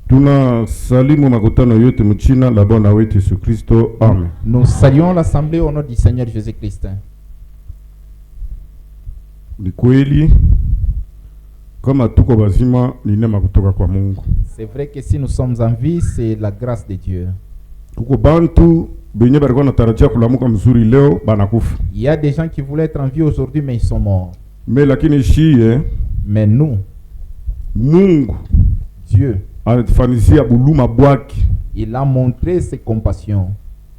Tunasalimu makutano yote mchina la Bwana wetu Yesu Kristo. Amen. Nous saluons l'assemblée au nom du Seigneur Jésus-Christ. Ni kweli kama tuko bazima ni neema kutoka kwa Mungu. C'est vrai que si nous sommes en vie, c'est la grâce de Dieu. Kuko bantu benye barikuwa natarajia kulamuka mzuri leo banakufa. Il y a des gens qui voulaient être en vie aujourd'hui mais ils sont morts. Mais lakini shie, mais nous, Mungu Dieu, anatufanisia buluma bwaki. Il a montré ses compassions.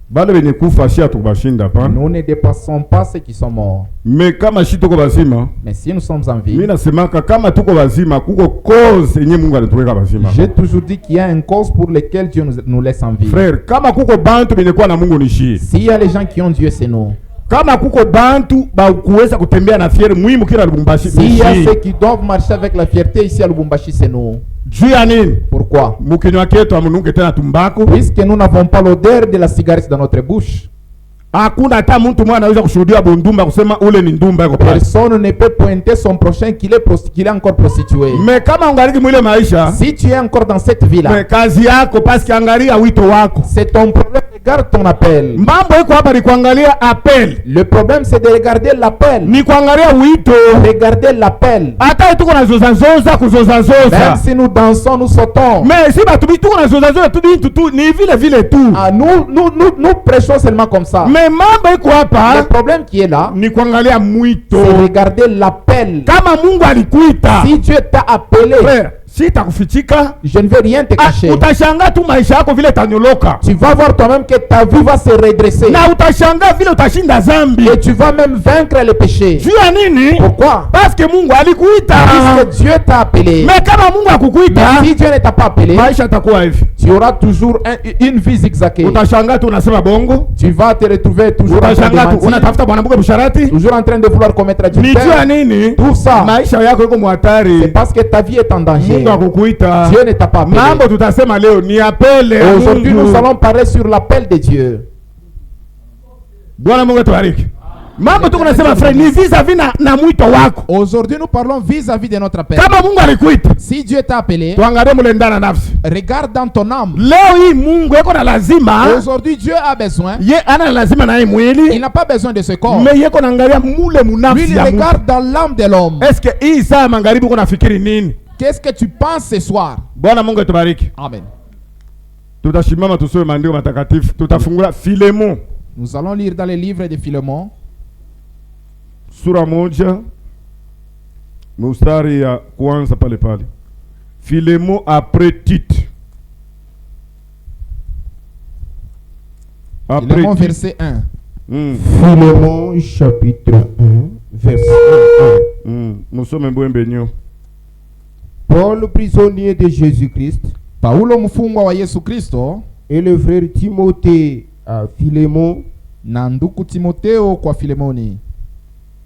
Bale benye kufa shia tukubashinda pa. Nous ne dépassons pas ceux qui sont morts. Mais kama shi tuko bazima, mais si nous sommes en vie, mimi nasemaka kama tuko bazima kuko cause yenye Mungu alituweka bazima. J'ai toujours dit qu'il y a une cause pour laquelle Dieu nous laisse en vie. Frère, kama kuko bantu benye kwa na Mungu ni shi. S'il y a les gens qui ont Dieu, c'est nous. Kama kuko bantu ba kuweza kutembea na fiere muhimu kila Lubumbashi. S'il y a ceux qui doivent marcher avec la fierté ici à Lubumbashi, c'est nous. Pourquoi? Puisque nous n'avons pas l'odeur de la cigarette dans notre bouche. Personne ne peut pointer son prochain qu'il est encore prostitué. Mais si tu es encore dans cette vie-là, c'est ton problème. Regarde ton appel. Le problème c'est de regarder l'appel. Regarder l'appel. Même si nous dansons, nous sautons. Mais si nous prêchons seulement comme ça. Mais le problème qui est là, c'est regarder l'appel. Si Dieu t'a appelé, je ne veux rien te cacher. Tu vas voir toi-même que ta vie va se redresser. Et tu vas même vaincre le péché. Pourquoi? Parce que Dieu t'a appelé. Mais si Dieu ne t'a pas appelé, tu auras toujours une vie zigzaguée. Tu vas te retrouver toujours en train de vouloir commettre adultère. Tout ça, c'est parce que ta vie est en danger. Dieu ne t'a pas appelé. Aujourd'hui, nous allons parler sur l'appel de Dieu. Aujourd'hui, nous parlons vis-à-vis de notre appel. Si Dieu t'a appelé, regarde dans ton âme. Aujourd'hui, Dieu a besoin. Il n'a pas besoin de ce corps. Lui, il regarde dans l'âme de l'homme. Qu'est-ce que tu penses ce soir? Amen. Nous allons lire dans les livres de Philémon. Sura moja mustari ya kwanza pale pale. Philémon après Tite. Philémon verset 1. Philémon chapitre 1 verset 1. Nous sommes mbwenbenyo. Paul, prisonnier de Jésus-Christ, Paulo mfungwa wa Yesu Kristo, et le frère Timothée à Philémon, na ndugu Timotheo kwa Filemoni,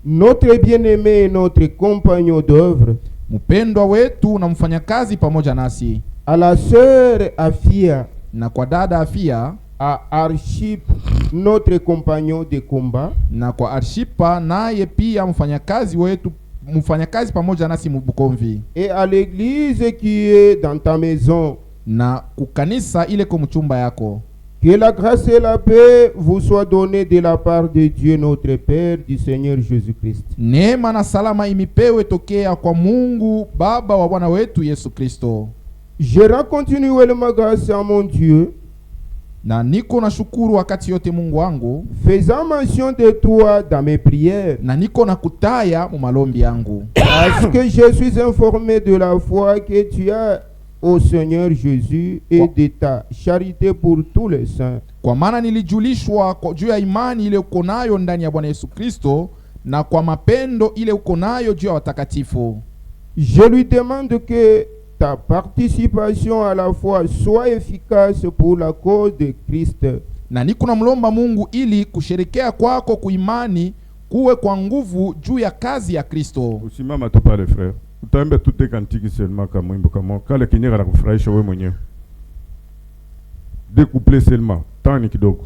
notre bien-aimé et notre compagnon d'œuvre, mpendwa wetu na mfanyakazi pamoja nasi, à la sœur Afia, na kwa dada Afia, à Archippe, notre compagnon de combat, na kwa Arshipa naye pia mfanyakazi wetu, mfanyakazi pamoja nasi Mubukomvi, et à l'église qui est dans ta maison, na kukanisa ile kwa mchumba yako. Que la grâce et la paix vous soient données de la part de Dieu notre Père, du Seigneur Jésus-Christ. Neema na salama imipewe tokea kwa Mungu Baba wa Bwana wetu Yesu Kristo. Je rends continuellement grâce à mon Dieu, na niko na shukuru wakati yote Mungu wangu, faisant mention de toi dans mes prières, na niko na kutaya mu malombi yangu, parce que je suis informé de la foi que tu as au Seigneur Jésus et de ta charité pour tous les saints. Kwa maana nilijulishwa juu ya imani ile uko nayo ndani ya Bwana Yesu Kristo, na kwa mapendo ile uko nayo juu ya watakatifu. Je lui demande que ta participation à la foi soit efficace pour la cause de Christ. Na niko namlomba Mungu ili kusherekea kwako kuimani kuwe kwa nguvu juu ya kazi ya Kristo. Usimama tu pale frère. Utaimba tute kantiki seulement kama mwimbo kama kale kinyera la kufurahisha wewe mwenyewe. Découpler seulement, tani kidogo.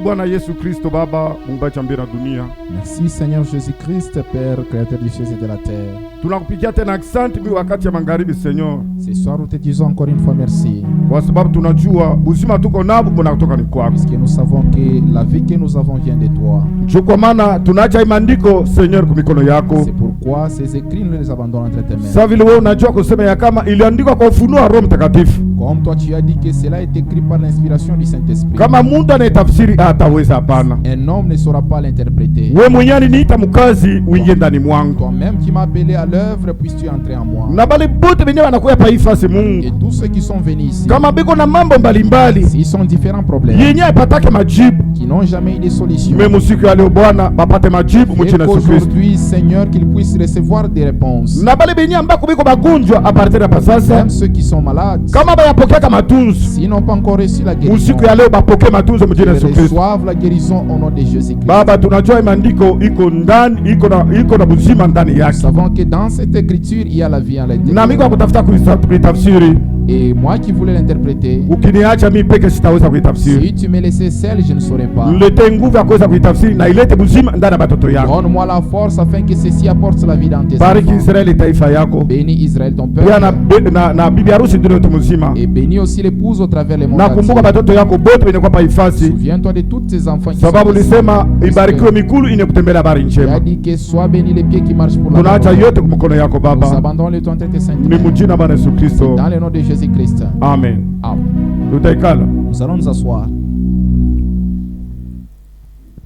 Bwana Yesu Kristo Baba, muumbaji mbingu na dunia. Merci Seigneur Jésus-Christ, Père créateur du ciel et de la terre. Tunakupigia tena asante bi wakati ya magharibi Seigneur. Ce soir nous te disons encore une fois merci. Kwa sababu tunajua uzima tuko nabo unatoka ni kwako. Puisque nous savons que la vie que nous avons vient de toi. Kwa maana tunaacha imandiko Seigneur kwa mikono yako. C'est pourquoi ces écrits nous les abandonnons entre tes mains. Sasa vile wewe unajua kusema ya kama iliandikwa kwa ufunuo wa Roho Mtakatifu. Comme toi tu as dit que cela est écrit par l'inspiration du Saint-Esprit. Kama mtu anayetafsiri hataweza hapana. Un homme ne saura pas l'interpréter. Wewe mwenyewe niita mkazi uingie ndani mwangu. Toi-même qui m'as appelé à l'œuvre, puisses-tu entrer en moi. Na bali bote wenyewe wanakuja pa ifasi Mungu. Et tous ceux qui sont venus ici. Kama biko na mambo mbalimbali. S'ils sont différents problèmes. Yenyewe patake majibu. Qui n'ont jamais eu de solution. Mais musiku ya leo Bwana bapate majibu mu jina la Yesu Kristo. Aujourd'hui Seigneur qu'ils puissent recevoir des réponses. Na bali benye ambako biko bagonjwa a partir de sasa. Même ceux qui sont malades. Kama bayapokea kama matunzo. S'ils n'ont pas encore reçu la guérison. Musiku ya leo bapokee matunzo mu jina la Yesu Kristo. Reçoivent la guérison au nom de Jésus-Christ. Baba tunajua imandiko iko ndani iko na buzima ndani yake. Nous savons que dans cette écriture il y a la vie en l'intérieur. Na miko kutafuta kuitafsiri. Et moi qui voulais l'interpréter. Ukiniacha mimi peke sitaweza kuitafsiri. Si tu me laissais seul, je ne saurais pas. Nilete nguvu ya kuweza kuitafsiri na ilete buzima ndani ya batoto yako. Donne-moi la force afin que ceci apporte la vie dans tes Bariki enfants. Israeli taifa yako. Bénis Israël ton peuple. Pia na bibi harusi ndio mzima. Et bénis aussi l'épouse au travers les mondes. Nakumbuka batoto yako bote wenye kwa paifasi. Souviens-toi de tous tes enfants qui Sababu sont ici. lisema ibarikiwe mikulu ine kutembea habari Tu njema. as dit que sois béni les pieds qui marchent pour la Tunaacha parole. yote kwa mkono yako Nous Baba. abandonnons le temps entre tes saintes Ni mains. mjina Bwana Yesu Kristo. Dans le nom de Jésus-Christ. Amen. Amen. Tutaikala. Nous allons nous asseoir.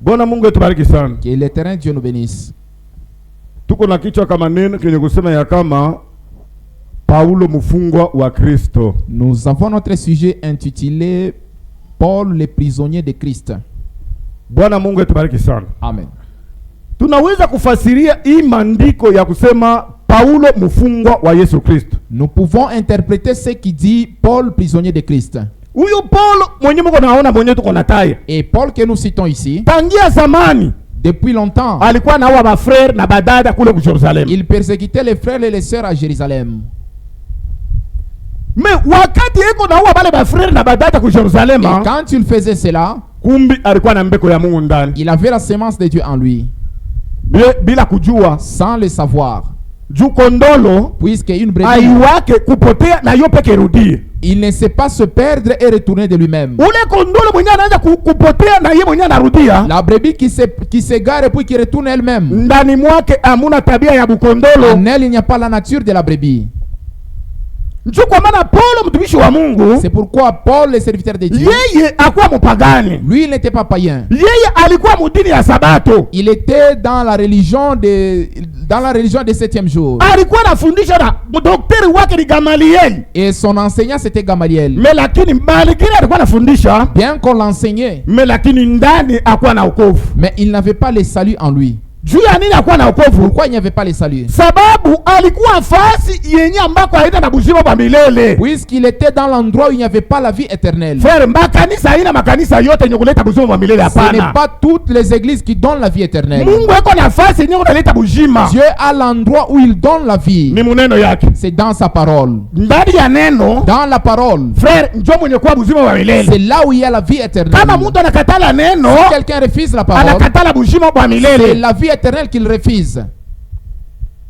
Bwana Mungu etubariki sana. Que l'Éternel Dieu nous bénisse. Tuko na kichwa kama neno kenye kusema ya kama Paulo mfungwa wa Kristo. Nous avons notre sujet intitulé Paul le prisonnier de Christ. Bwana Mungu etubariki sana. Amen. Tunaweza kufasiria hii maandiko ya kusema Paulo mfungwa wa Yesu Kristo. Nous pouvons interpréter ce qui dit Paul prisonnier de Christ. Huyo Paulo mwenye mko naona mwenye tuko nataya. Et Paul que nous citons ici, Tangia zamani depuis longtemps, alikuwa naua ba frère na badada kule ku Jerusalem. il persécutait les frères et les sœurs à Jérusalem. Mais wakati yeko naua bale ba frère na badada ku Jerusalem, Et quand il faisait cela, kumbi alikuwa na mbeko ya Mungu ndani. il avait la sémence de Dieu en lui, Bila kujua, sans le savoir. juu kondolo Puisque une brebis, aiwake kupotea na yo peke rudie. il ne sait pas se perdre et retourner de lui-même. Ule kondolo mwenye anaanza kupotea na yeye mwenye anarudia. La brebis qui s'égare et puis qui retourne elle-même. Ndani mwake amuna tabia ya bukondolo. En elle, il n'y a pas la nature de la brebis. Njoo kwa maana Paulo mtumishi wa Mungu, C'est pourquoi Paul, le serviteur de Dieu, yeye akuwa mpagani. lui, il n'était pas païen. Yeye alikuwa mudini ya Sabato. Il était dans la religion des septième jour. Alikuwa anafundisha na daktari wake ni Gamaliel. Et son enseignant, c'était Gamaliel. Mais lakini malgré alikuwa anafundisha, Bien qu'on l'enseignait, mais lakini ndani akuwa na wokovu. mais il n'avait pas le salut en lui. Juu ya nini akuwa na wokovu? Pourquoi il n'y avait pas le salut? Sababu alikuwa fasi yenye ambako haina na buzima ba milele. Puisqu'il était dans l'endroit où il n'y avait pas la vie éternelle. Frère, makanisa haina makanisa yote yenye kuleta buzima ba milele Ce n'est hapana. pas toutes les églises qui donnent la vie éternelle. Mungu eko na fasi yenye kuleta buzima. Dieu a l'endroit où il donne la vie. Ni muneno yake. C'est dans sa parole. Ndani ya neno, Dans la parole, frère, njoo mwenye kuwa buzima ba milele. c'est là où il y a la vie éternelle. Kama mtu anakatala neno, Si quelqu'un refuse la parole, anakatala buzima ba c'est milele. la vie éternelle qu'il refuse.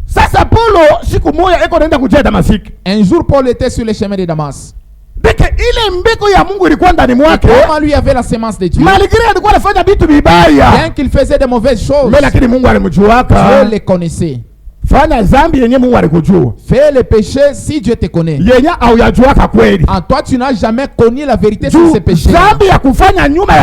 Sasa Paulo siku moja eko naenda kujia Damasiki. Un jour, Paul était sur le chemin de Damas. Deke ile mbeko ya Mungu ilikuwa ndani mwake. Comment lui avait la sémence de Dieu? Malgré alikuwa anafanya vitu vibaya. Bien qu'il faisait de mauvaises choses, Mais lakini Mungu alimjuaka. Dieu les connaissait. Fanya zambi yenye Mungu alikujua. Fais le péché si Dieu te connaît. Yenye au yajuaka kweli. En toi, tu n'as jamais connu la vérité sur ces péchés. Zambi ya kufanya nyuma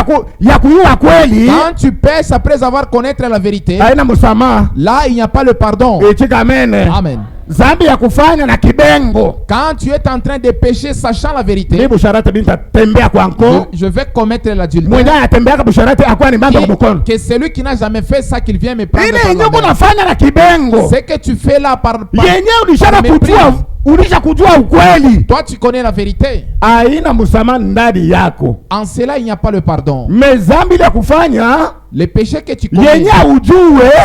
ya kuyua kweli. Quand tu pèches après avoir connaître la vérité, Haina msamaha. là, il n'y a pas le pardon. Echika amene. Amen. Zambi ya kufanya na kibengo. Quand tu es en train de pécher sachant la vérité, Ni busharati binta tembea kwa nko. je vais commettre l'adultère. Mwenye atembea kwa busharati akwa ni mambo mkono. Que celui qui n'a jamais fait ça, qu'il vient me prendre Ile par yenye la main. unafanya na kibengo. Ce que tu fais là par Yenye ulishaka mépris. kujua ukweli. Toi, tu connais la vérité. Haina msamaha ndani yako. En cela, il n'y a pas le pardon. Mais zambi ya kufanya Le péché que tu commets yenye ujue,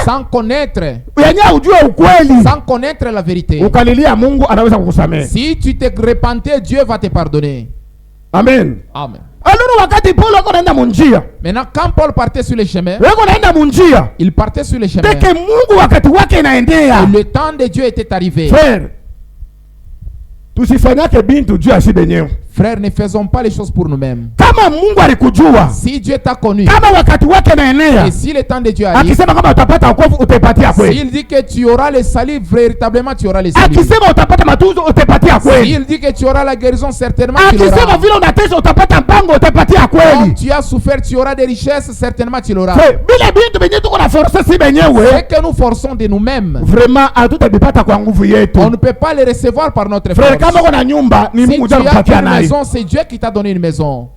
sans connaître ukweli, sans connaître la vérité, ukalilia Mungu anaweza kukusamehe. si tu te repentais, Dieu va te pardonner. Amen. Amen. Maintenant, quand Paul partait sur les chemins, il partait sur les chemins. Et le temps de Dieu était arrivé. Frère, ne faisons pas les choses pour nous-mêmes. Si Dieu t'a connu, et si le temps de Dieu arrive, s'il dit que tu auras le salut, véritablement tu auras le salut. S'il dit que tu auras la guérison, certainement tu l'auras. Quand tu as souffert, tu auras des richesses, certainement tu l'auras. C'est que nous forçons de nous-mêmes. Vraiment, on ne peut pas les recevoir par notre force. Si tu as une maison, c'est Dieu qui t'a donné une maison.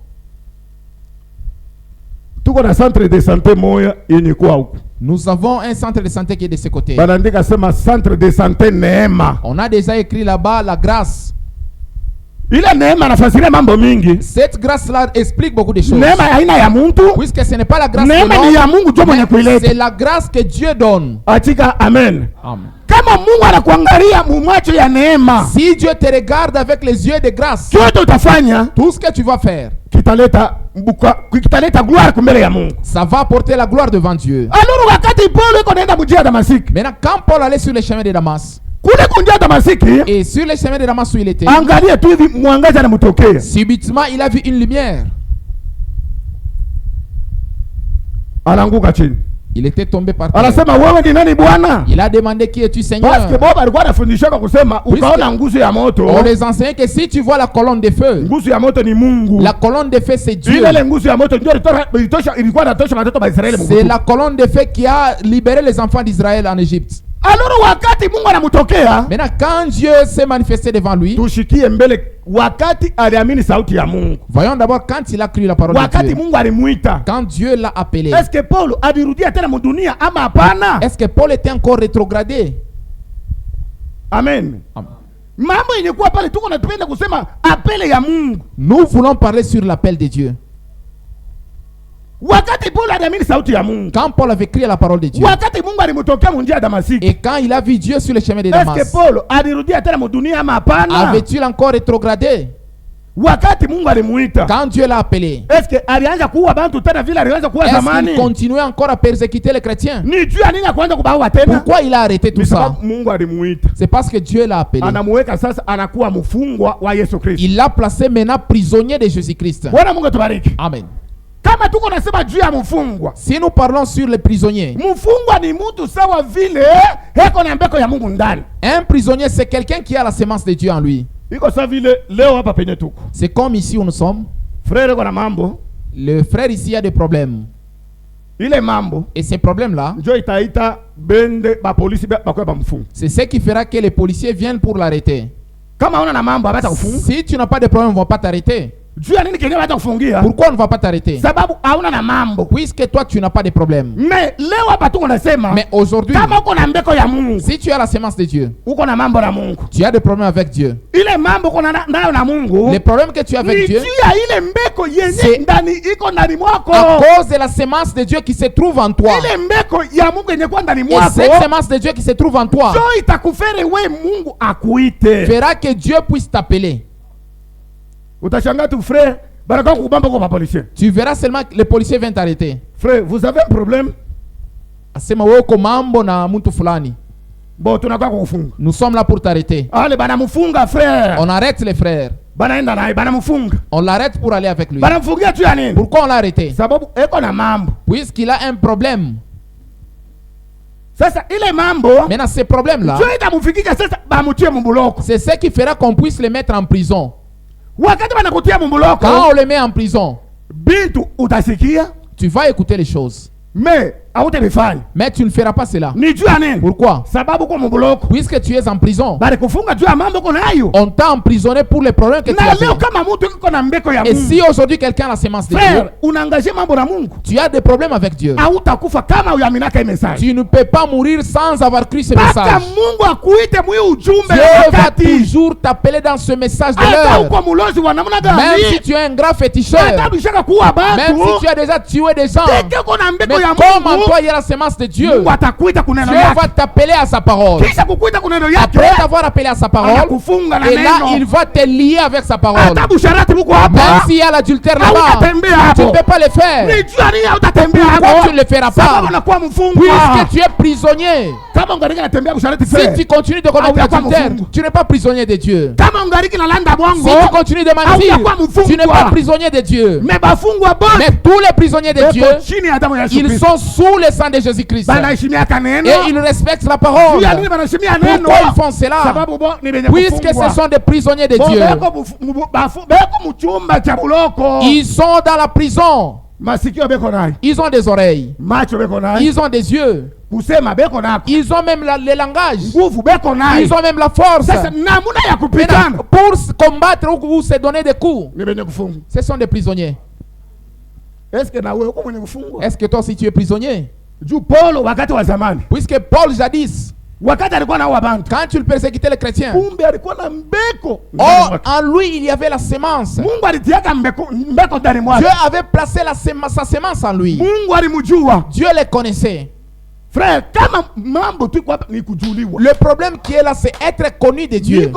Nous avons un centre de santé qui est de ce côté. On a déjà écrit là-bas la grâce. Cette grâce-là explique beaucoup de choses. Puisque ce n'est pas la grâce de l'homme, c'est la grâce que Dieu donne. Amen. Si Dieu te regarde avec les yeux de grâce, tout ce que tu vas faire, ça va apporter la gloire devant Dieu. Maintenant, quand Paul allait sur les chemins de Damas, et sur les chemins de Damas où il était, subitement il a vu une lumière. Il était tombé par terre. Il a demandé qui es-tu, Seigneur? On les enseignait que si tu vois la colonne de feu, la colonne de feu c'est Dieu. C'est la colonne de feu qui a libéré les enfants d'Israël en Égypte. Maintenant, quand Dieu s'est manifesté devant lui, voyons d'abord quand il a cru la parole de Dieu. Quand Dieu l'a appelé, est-ce que Paul était encore rétrogradé? Amen. Nous voulons parler sur l'appel de Dieu. Quand Paul avait crié la parole de Dieu, et quand il a vu Dieu sur le chemin de Damas, avait-il encore rétrogradé? Quand Dieu l'a appelé, est-ce qu'il continuait encore à persécuter les chrétiens? Pourquoi il a arrêté tout ça? C'est parce que Dieu l'a appelé. Il l'a placé maintenant prisonnier de Jésus-Christ. Amen. Si nous parlons sur les prisonniers, un prisonnier c'est quelqu'un qui a la semence de Dieu en lui. C'est comme ici où nous sommes. Le frère ici a des problèmes. Et ces problèmes-là, c'est ce qui fera que les policiers viennent pour l'arrêter. Si tu n'as pas de problème, ils ne vont pas t'arrêter. Pourquoi on ne va pas t'arrêter? Puisque toi tu n'as pas de problème. Mais aujourd'hui, si tu as la semence de Dieu, tu as des problèmes avec Dieu. Les problèmes que tu as avec Dieu, c'est à cause de la semence de Dieu qui se trouve en toi. Et cette semence de Dieu qui se trouve en toi fera que Dieu puisse t'appeler. Tu verras seulement que les policiers viennent t'arrêter. Frère, vous avez un problème? Nous sommes là pour t'arrêter. On arrête les frères. On l'arrête pour aller avec lui. Pourquoi on l'a arrêté? Puisqu'il a un problème. Maintenant, ces problèmes-là, c'est ce qui fera qu'on puisse les mettre en prison. Quand on le met en prison, tu vas écouter les choses. Mais tu ne feras pas cela. Pourquoi? Puisque tu es en prison. On t'a emprisonné pour les problèmes que tu as. Et si aujourd'hui quelqu'un a la semence de Dieu, tu as des problèmes avec Dieu. Tu ne peux pas mourir sans avoir cru ce message. Dieu va toujours t'appeler dans ce message de l'heure. Même si tu es un grand féticheur, même si tu as déjà tué des gens, mais Comme en toi il y a la sémence de Dieu, Dieu va t'appeler à sa parole. Après t'avoir appelé à sa parole, et là il va te lier avec sa parole. Même s'il y a l'adultère là-bas, tu ne peux pas le faire. Pourquoi tu ne le feras pas? Puisque tu es prisonnier. Si tu continues de commettre l'adultère, tu n'es pas prisonnier de Dieu. Si tu continues de mentir, tu n'es pas prisonnier de Dieu. Mais tous les prisonniers de Dieu, ils sont sous le sang de Jésus-Christ. Et ils respectent la parole. Pourquoi ils font cela? Puisque ce sont des prisonniers de Dieu. Ils sont dans la prison. Ils ont des oreilles. Ils ont des yeux. Ils ont même le langage. Ils ont même la force. Pour combattre ou se donner des coups. Ce sont des prisonniers. Est-ce que toi aussi tu es prisonnier? Puisque Paul jadis, quand tu persécutais les chrétiens, en lui il y avait la sémence. Dieu avait placé sa sémence en lui. Dieu les connaissait. Frère, le problème qui est là, c'est être connu de Dieu.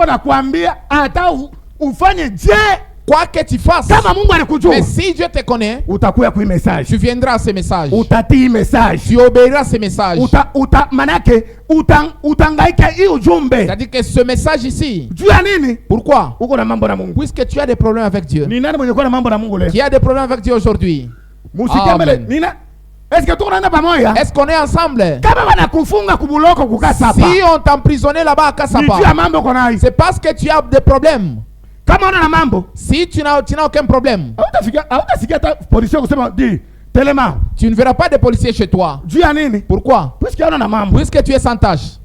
Quoi que tu fasses, mais si Dieu te connaît, tu viendras à ces messages. Tu obéiras à ces messages. C'est-à-dire que ce message ici, pourquoi? Puisque tu as des problèmes avec Dieu. Qui a des problèmes avec Dieu aujourd'hui? Amen. Est-ce qu'on est ensemble? Si on t'a emprisonné là-bas à Kassapa, c'est parce que tu as des problèmes. Si tu n'as aucun problème, tu ne verras pas de policiers chez toi. Pourquoi? Puisque tu es sans tâche.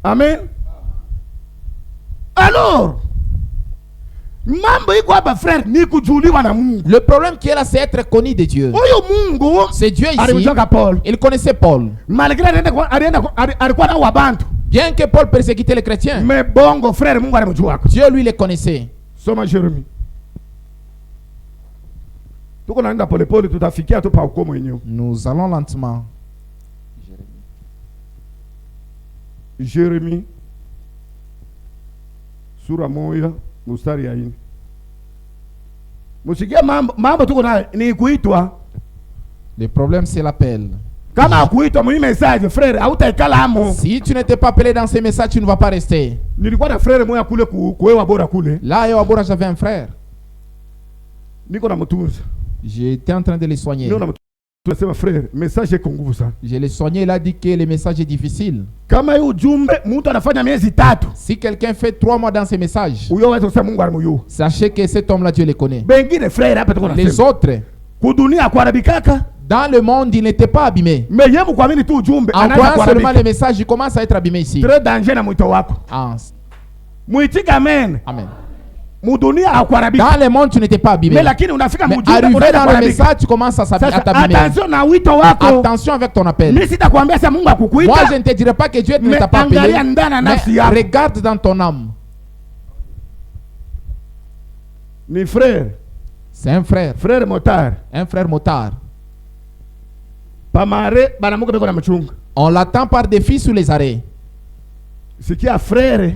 Amen. Alors, le problème qui est là, c'est être connu de Dieu. C'est Dieu ici. Il connaissait Paul. Bien que Paul persécutait les chrétiens, Dieu lui les connaissait. Soma Jérémie. Nous allons lentement. Jérémie. Sura moya mustari ya 1. Musikia mambo tuko na ni kuitwa. Le problème c'est l'appel. Si tu n'étais pas appelé dans ces messages, tu ne vas pas rester. Là, j'avais un frère. J'étais en train de les soigner. Je l'ai soigné, il a dit que le message est difficile. Si quelqu'un fait 3 mois dans ces messages, sachez que cet homme-là, Dieu le connaît. Les autres, dans le monde, il n'était pas abîmé. En croyant seulement les messages, il commence à être abîmé ici. Très dangereux Ah. Amen. Amen. Dans le monde, tu n'étais pas abîmé. Mais arrivé dans le message, tu commences à t'abîmer. Attention avec ton appel. Moi, je ne te dirai pas que Dieu ne t'a pas appelé. Mais regarde dans ton âme. Mes frères. C'est un frère. Frère motard. Un frère motard. On l'attend par défi sous les arrêts. Ce qui a frère.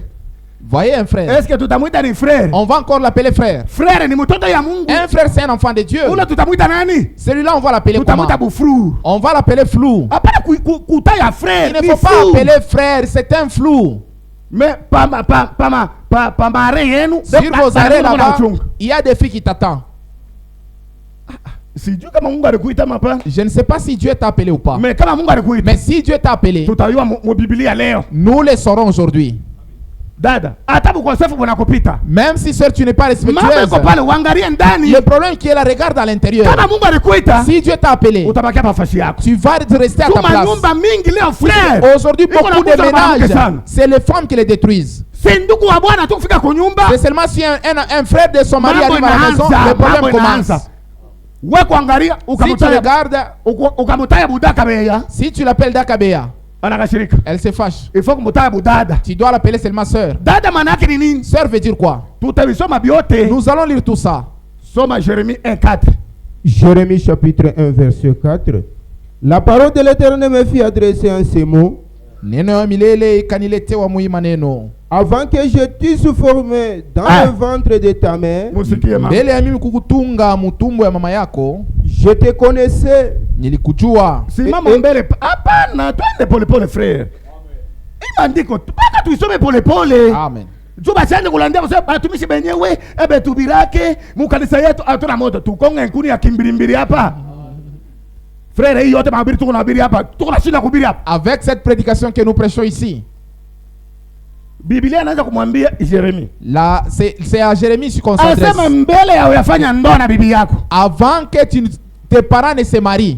Voyez un frère. Est-ce que tu t'as mis frère? On va encore l'appeler frère. Frère, un frère, c'est un enfant de Dieu. Celui-là, on va l'appeler comment? On va l'appeler flou. Il ne faut pas appeler frère, c'est un flou. Mais sur vos arrêts là-bas, il y a des filles qui t'attendent. Je ne sais pas si Dieu t'a appelé ou pas. Mais si Dieu t'a appelé, nous le saurons aujourd'hui. Même si tu n'es pas respectueuse, le problème qui est là, regarde à l'intérieur. Si Dieu t'a appelé, tu vas rester à ta place. Aujourd'hui, beaucoup de ménages, c'est les femmes qui les détruisent. C'est seulement si un frère de son mari arrive à la maison, le problème commence. Si tu regardes, si tu l'appelles Dakabeya, elle se fâche. Tu dois l'appeler seulement sœur. Sœur veut dire quoi? Nous allons lire tout ça. Jérémie 1:4. Jérémie chapitre 1 verset 4. La parole de l'Éternel me fit adresser en ces mots. Neno ya milele ikaniletewa muima neno. Avant que je t'eusse formé dans le ventre de ta mère, mbele ya mimi kukutunga mutumbo ya mama yako, je te connaissais. Nilikujua. Simama mbele. Hapana, twende pole pole frère. Imaandiko mpaka tuisome pole pole. Amen. Juba chande kulandia kwa sababu batumishi benyewe ebe tubirake mukanisa yetu atuna moto tukonge nkuni ya kimbilimbili hapa. Frère, hii yote mahubiri tuko nahubiri hapa. Tuko nashinda kuhubiri hapa. Avec cette prédication que nous prêchons ici, Biblia inaanza kumwambia Jérémie. là c'est à Jérémie qu'on s'adresse. Anasema mbele ya uyafanya ndoa na bibi yako. Avant que tes parents ne se marient,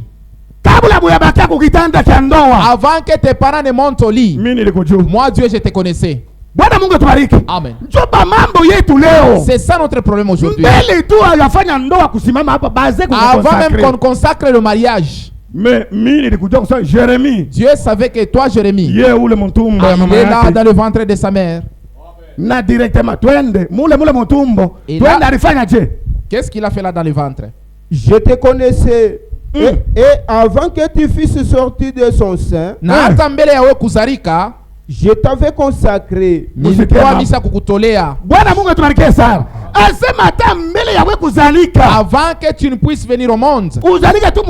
Kabla buyabaki kukitanda cha ndoa. avant que tes parents ne montent au lit, Mimi nilikujua. moi Dieu je te connaissais. Bwana Mungu tubariki. Amen. Juba mambo yetu leo. C'est ça notre problème aujourd'hui. Mbele tu ayafanya ndoa kusimama hapa baze Avant même qu'on consacre le mariage, mais mimi nilikujua kwa Jérémie. Dieu savait que toi Jérémie, Ye ule mtumbo ya il mama est là yake. dans le ventre de sa mère. Na directement twende mule mtumbo. Et Twende là- alifanya je? Qu'est-ce qu'il a fait là dans le ventre? Je te connaissais. Et avant que tu fusses sorti de son sein, Na hata mbele ya wewe kuzarika, je t'avais consacré. nilikuwa misa kukutolea. Bwana Mungu atubarikie sana. Asema hata mbele ya wewe kuzalika. Avant que tu ne puisses venir au monde, Uzalika tu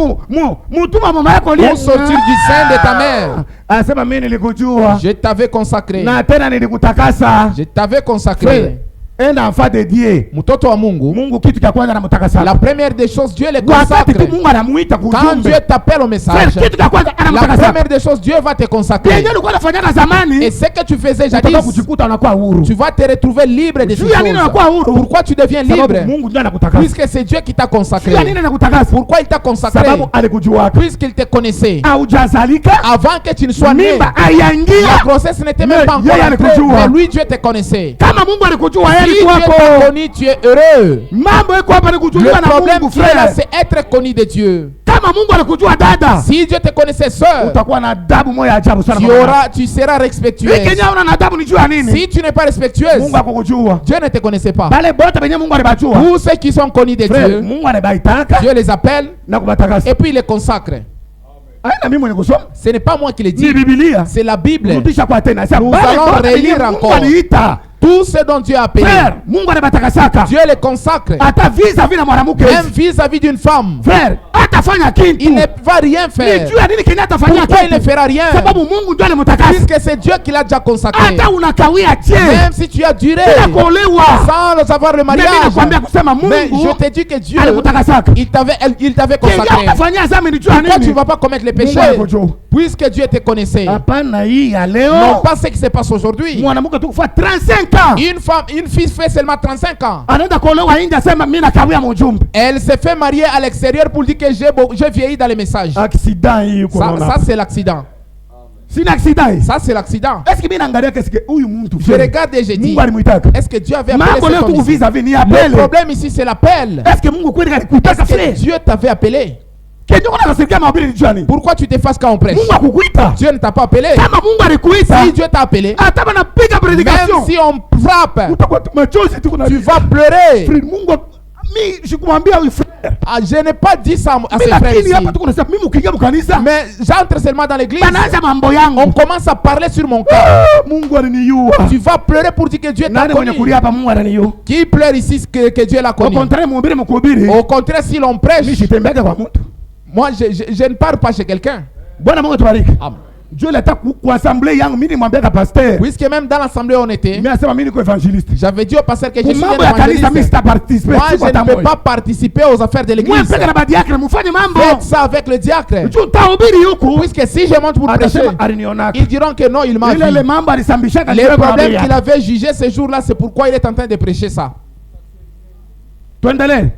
mutuma mama yako pour sortir du sein de ta mère, Asema mimi nilikujua. je t'avais consacré. Na tena nilikutakasa. Je t'avais consacré. Un enfant de Dieu. Mtoto wa Mungu, Mungu kitu cha kwanza anamutakasa. la première des choses, Dieu les Wakati tu consacre. Mungu anamuita Quand kujumbe. Dieu t'appelle au message, Kitu cha kwanza la anamutakasa. première des choses, Dieu va te consacrer. Yenyewe ulikuwa unafanya zamani. Et ce que tu faisais Utatoka jadis, kujikuta unakuwa huru. tu vas te retrouver libre de ces Juu ya nini unakuwa choses. huru? Pourquoi tu deviens Sababu libre? Mungu ndiye anakutakasa. Puisque c'est Dieu qui t'a Juu ya consacré. nini anakutakasa? Pourquoi il t'a consacré? Sababu alikujua. Puisqu'il te connaissait. Haujazalika. Avant que tu ne sois né, Mimba la hayaingia. grossesse n'était Mais même pas encore yeye entrée, alikujua. mais lui Dieu te connaissait. Kama Mungu alikujua yeye Si ni Dieu t'a kwako. connu, tu es heureux. Mambo yako hapa ni Le kujuliwa na problème Mungu qui est là, frère. c'est être connu de Dieu. Kama Mungu alikujua dada, Si Dieu te connaissait seul, utakuwa na adabu moja ajabu sana. kwa Mungu. tu seras respectueux. Hii Kenya una adabu ni juu ya nini? Si tu n'es pas respectueuse, Mungu akukujua. Dieu ne te connaissait pas. Bale bote benye Mungu alibajua. Tous ceux qui sont connus de Frère, Dieu, Mungu alibaitaka Dieu les appelle na kubatakasa. et puis il les consacre. Aina mimi mwenye kusoma. Ce n'est pas moi qui le Ni dis, Biblia. c'est la Bible. Rudisha kwa tena. Sasa Nous bale allons bote benye relire Mungu encore. aliita. Tout ce dont Dieu a appelé, Frère, Mungu alibatakasaka. Dieu les consacre. Hata vis-à-vis na mwanamke. Même vis-à-vis d'une femme, Frère, atafanya il kitu. ne va rien Ni faire. juu ya nini Kenya atafanya Pourquoi il ne kitu? fera rien? Sababu Mungu ndiye alimtakasa. Puisque c'est Dieu qui l'a déjà consacré. Hata unakawia je? Même si tu as duré Bila kuolewa. sans avoir le Mimi mariage, nakwambia kusema mais Mungu je te dis que Dieu, alikutakasaka. il t'avait Kenya consacré. utafanyia zambi ni juu ya Pourquoi tu ne nini? vas pas commettre les Mungu péchés? alikujua. Puisque Dieu te connaissait. Hapana hii ya Non leo. pas ce qui se passe aujourd'hui. Mwanamke tu kufa 35 ans. Une fille fait seulement 35 ans. Anaenda kuolewa nje asema mimi nakawia mjumbe. Elle s'est fait marier à l'extérieur pour dire que j'ai vieilli dans les messages. Accident hii uko Ça, naona. ça c'est l'accident. Sina accident hii. Ça c'est l'accident. Est-ce que mimi naangalia qu'est-ce que huyu mtu Je regarde et je dis, Mungu alimuitaka. est-ce que Dieu avait appelé Mambo leo cet tu homme ici? vis-à-vis ni Le appel. problème ici c'est l'appel. Est-ce que Mungu kweli alikuitaka Est-ce que frère? Dieu t'avait appelé? Kenyo kuna kasirikia mahubiri ni juu ya nini? Pourquoi tu t'effaces quand on prêche? Mungu akukuita. Dieu ne t'a pas appelé. Kama Mungu alikuita, Si Dieu t'a appelé, hata banapiga même predication. si on frappe, Utakuwa machozi tu kuna. tu vas pleurer. Frère, Mungu mimi sikumwambia huyu frère. Ah, je n'ai pas dit ça à Mimi ses frères lakini ici. hapa tuko nasema mimi ukiingia mkanisa, Mais j'entre seulement dans l'église. banaanza mambo On yangu. commence à parler sur mon cas. Mungu aliniyua. Tu vas pleurer pour dire que Dieu t'a Nani mwenye connu. kulia hapa Mungu aliniyua? Qui pleure ici que Dieu l'a Au connu? contraire mhubiri mkuhubiri. Au contraire, si l'on Mimi prêche, sitembeaga kwa mtu. moi je ne pars pas chez quelqu'un. Bwana Mungu tubariki. Amen. Dieu leta ku assemblée yangu mimi nimwambia ka pasteur. Puisque même dans l'assemblée où on était, Mimi nasema mimi niko evangeliste. j'avais dit au pasteur que je suis Mambo un ya kanisa mimi évangéliste. sitaparticiper. Moi, je ne peux pas participer aux affaires de Mwe l'église. mpeka na badiakre mfanye mambo. Faites ça avec le diacre. Juu tahubiri huku. Puisque si je monte pour prêcher, Atasema alinionaka. ils diront que non, il m'a vu. Ile mambo alisambishaka Les ndio problèmes kwa qu'il avait jugés ce jour-là, c'est pourquoi il est en train de prêcher ça. Tuendelee.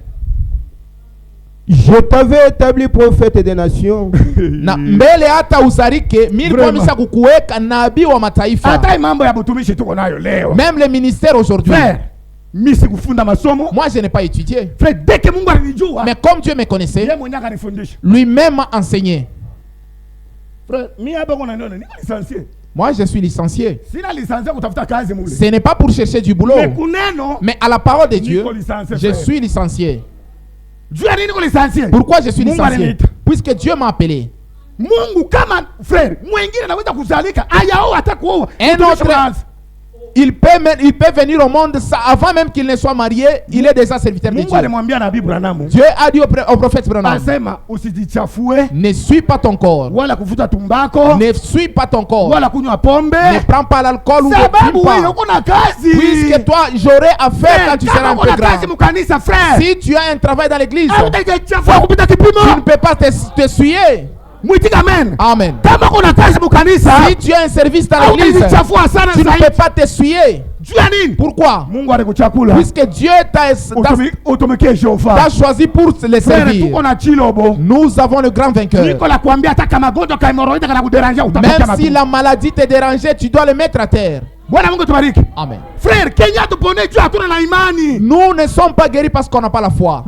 Je t'avais établi prophète des nations. Na mbele hata usarike nilikuwa misa kukuweka nabii wa mataifa. Hata mambo ya butumishi tuko nayo leo. Même les ministères aujourd'hui. Frère, mimi sikufunda masomo. Moi je n'ai pas étudié. Frère, dès que Mungu alinijua, Mais comme Dieu me connaissait, yeye mwenyewe akanifundisha. lui-même m'a enseigné. Frère, mimi hapa kuna nini? Niko licencié. Moi je suis licencié. Sina licencié kutafuta kazi mule. Ce n'est pas pour chercher du boulot. Mais kuneno, Mais à la parole de Dieu, niko licencié. je frère. suis licencié. Pourquoi je suis licencié? Puisque Dieu m'a appelé. Mungu kama frère, mwingine anaweza kuzalika ayao atakuoa. Un autre, il peut venir au monde avant même qu'il ne soit marié, il est déjà serviteur de Dieu. Dieu a dit au prophète Branham, ne suis pas ton corps, ne suis pas ton corps, ne prends pas l'alcool ou ne fume pas, puisque toi j'aurai à faire quand tu seras un peu grand. Si tu as un travail dans l'église, tu ne peux pas t'essuyer. Amen. Amen. Si tu as un service dans l'église, tu ne peux pas t'essuyer. Pourquoi? Puisque Dieu t'a choisi pour les servir. Nous avons le grand vainqueur. Même si la maladie te dérangeait, tu dois le mettre à terre. Amen. Frère, nous ne sommes pas guéris parce qu'on n'a pas la foi.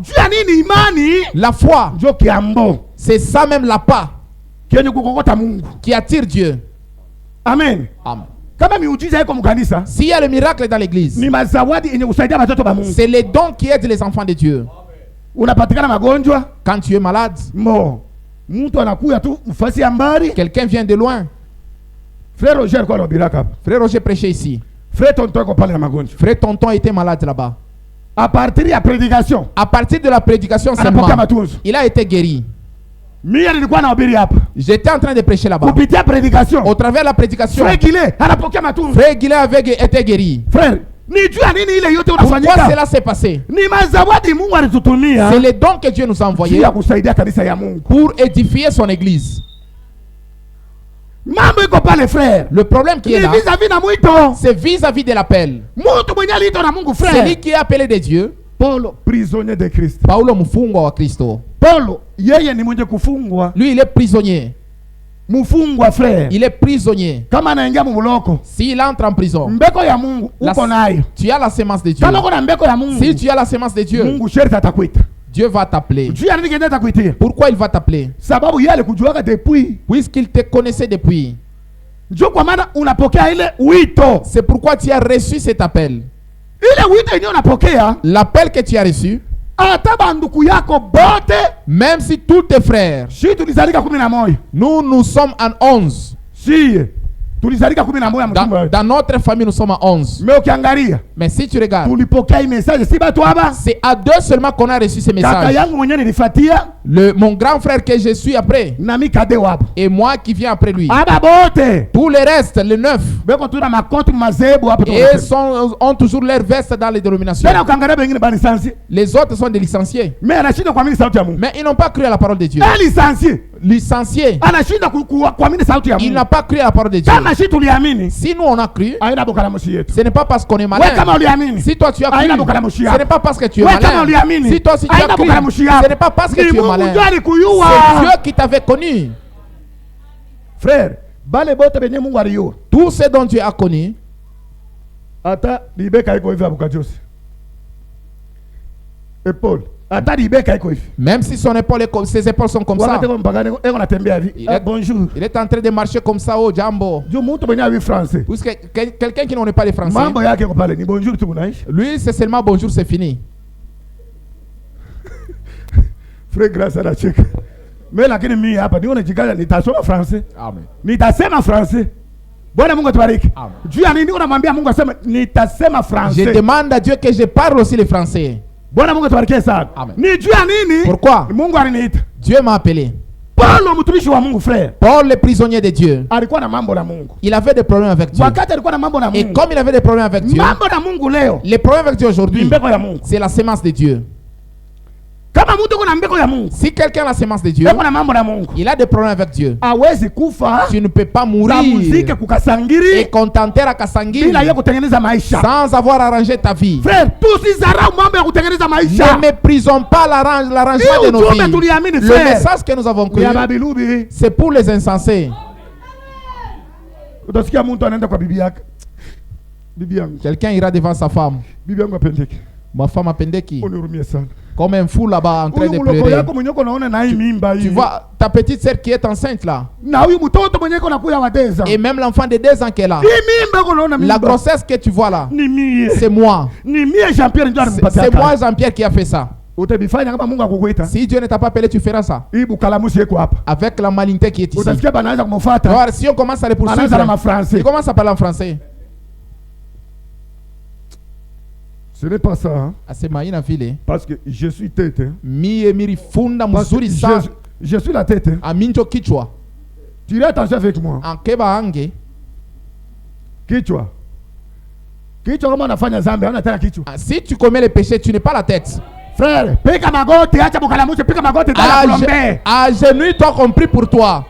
La foi, c'est ça même la pas qui attire Dieu. Amen. Amen. S'il y a le miracle dans l'église, c'est les dons qui aident les enfants de Dieu. Quand tu es malade, quelqu'un vient de loin. Frère Roger prêchait ici. Frère Tonton était malade là-bas. À partir de la prédication seulement, il a été guéri. J'étais en train de prêcher là-bas. Au travers de la prédication, Frère Guillet avait été guéri. Frère, pourquoi cela s'est passé? C'est les dons que Dieu nous a envoyés pour édifier son église. Le problème qui est là, c'est vis-à-vis de l'appel. Celui qui est appelé de Dieu, Paulo, prisonnier de Christ. Paulo mfungwa wa Kristo. Paulo, yeye ni mwenye kufungwa. Lui, il est prisonnier. Mfungwa frère. Il est prisonnier. Kama anaingia mbuloko. S'il entre en prison. Mbeko ya Mungu uko nayo. Tu as la sémence de Dieu. Kama kuna mbeko ya Mungu. Si tu as la sémence de Dieu, Mungu sherti atakuita. Dieu va t'appeler. Dieu Pourquoi il va t'appeler? Sababu yeye alikujuaga depuis. Puisqu'il te connaissait depuis. Ndio kwa maana unapokea ile wito. C'est pourquoi tu as reçu cet appel. L'appel que tu as reçu, même si tous tes frères, nous sommes en 11. Dans notre famille, nous sommes à 11. Mais si tu regardes, c'est à 2 seulement qu'on a reçu ces messages. Mon grand frère que je suis après, et moi qui viens après lui. Tous les restes, les 9, et ont toujours leur veste dans les dénominations. Les autres sont des licenciés. Mais ils n'ont pas cru à la parole de Dieu. Licencié. Il n'a pas cru à la parole de Dieu. Si nous on a cru, ce n'est pas parce qu'on est malin. Si toi tu as cru, ce n'est pas parce que tu es malin. Si toi aussi tu as cru, ce n'est pas parce que tu es malin. C'est Dieu qui t'avait connu. Frère, tout ce dont Dieu a connu, et Paul, même si son épaule, ses épaules sont comme ça, bonjour. Il est en train de marcher comme ça au jambo. Puisque quelqu'un qui n'en est pas de français, lui c'est seulement bonjour, c'est fini. Frère, grâce à la Tchèque. Mais là, ni tasoma français. Amen. Ni tasema français. Bwana Mungu atubariki. Je demande à Dieu que je parle aussi le français. Bwana Mungu atubariki sana. Pourquoi? Dieu m'a appelé. Paul, le prisonnier de Dieu, il avait des problèmes avec Dieu. Et comme il avait des problèmes avec Dieu, les problèmes avec Dieu aujourd'hui, c'est la sémence de Dieu. Si quelqu'un a la sémence de Dieu, il a des problèmes avec Dieu. Tu ne peux pas mourir et contenter à Kasangiri sans avoir arrangé ta vie. Ne méprisons pas l'arrangement de nos vies. Le message que nous avons cru, c'est pour les insensés. Quelqu'un ira devant sa femme. Ma femme a pendeki. Comme un fou là-bas en train de pleurer. Tu vois ta petite sœur qui est enceinte là. Et même l'enfant de 2 ans qui est là. La grossesse que tu vois là, c'est moi. C'est moi Jean-Pierre qui a fait ça. Si Dieu ne t'a pas appelé, tu feras ça. Avec la malignité qui est ici. Alors, si on commence à les poursuivre, il commence à parler en français. Ce n'est pas ça. Hein? Parce que je suis tête. Hein? Je suis la tête. Hein? Tu iras attention avec moi. Kichwa. Si tu commets les péchés, tu n'es pas la tête. Frère, agenouille-toi qu'on prie pour toi.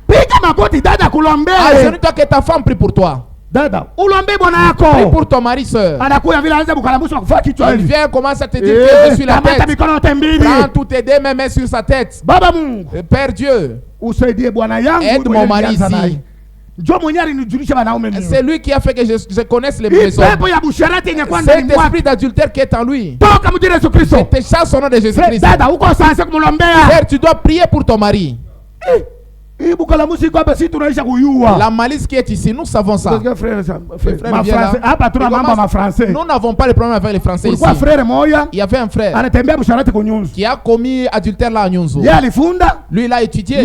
Agenouille-toi que ta femme prie pour toi. Prie pour ton mari, soeur. Il vient commencer à te dire que je suis la tête. Prends toutes tes deux mains sur sa tête. Père Dieu, aide mon mari ici. C'est lui qui a fait que je connaisse les maisons. Cet esprit d'adultère qui est en lui. Je te chasse au nom de Jésus-Christ. Père, tu dois prier pour ton mari. La malice qui est ici, nous savons ça. Nous n'avons pas de problème avec les Français ici. Il y avait un frère qui a commis adultère là à Nyunzu. Lui, il a étudié.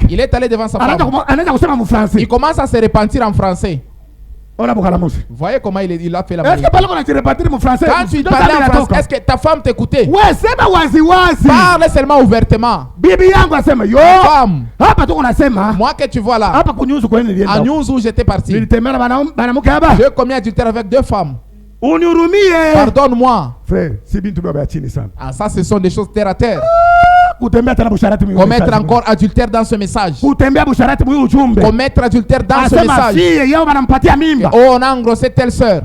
Il est allé devant sa femme. Il commence à se repentir en français. Vous voyez comment il a fait la malice. Quand tu parlais en français, est-ce que ta femme t'écoutait? Parle seulement ouvertement. Femme, moi que tu vois là, à Nyunzu j'étais parti. J'ai commis adultère avec 2 femmes. Pardonne-moi. Ah, ça, ce sont des choses terre à terre. Commettre encore adultère dans ce message. Commettre adultère dans ce message. Oh, on a engrossé telle sœur.